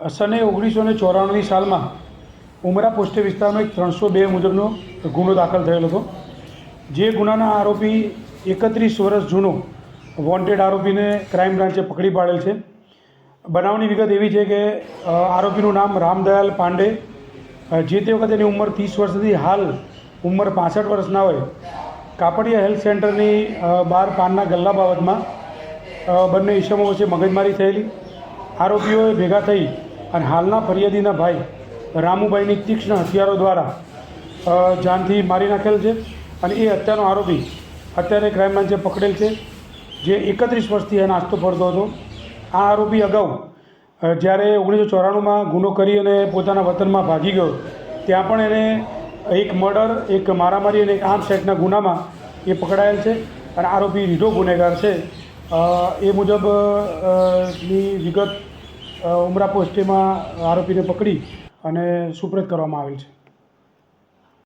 સને 1994ની સાલમાં ઉમરા પોસ્ટે વિસ્તારમાં એક 302 મુજબનો ગુનો દાખલ થયેલો હતો। જે ગુનાના આરોપી 31 વર્ષ જૂનો વોન્ટેડ આરોપીને ક્રાઇમ બ્રાન્ચે પકડી પાડેલ છે। બનાવની વિગત એવી છે કે આરોપીનું નામ રામદયાલ પાંડે, જે તે વખતે એની ઉંમર 30 વર્ષ હતી, હાલ ઉંમર 65 વર્ષના હોય। કાપડિયા હેલ્થ સેન્ટરની બહાર પાનના ગલ્લા બાબતમાં બંને ઈસમો વચ્ચે મગજમારી થયેલી। આરોપીઓએ ભેગા થઈ અને હાલના ફરિયાદીના ભાઈ રામુભાઈની તીક્ષ્ણ હથિયારો દ્વારા જાનથી મારી નાખેલ છે અને એ હત્યાનો આરોપી અત્યારે ક્રાઇમ બ્રાન્ચે પકડેલ છે, જે 31 વર્ષથી આ નાસ્તો ફરતો હતો। આ આરોપી અગાઉ જ્યારે 1994માં ગુનો કરી અને પોતાના વતનમાં ભાગી ગયો, ત્યાં પણ એને એક મર્ડર, એક મારામારી અને એક આર્મ્સ એક્ટના ગુનામાં એ પકડાયેલ છે અને આરોપી રીઢો ગુનેગાર છે। એ મુજબની વિગત ઉમરા પોસ્ટેમાં આરોપીને પકડી અને સુપ્રત કરવામાં આવેલ છે।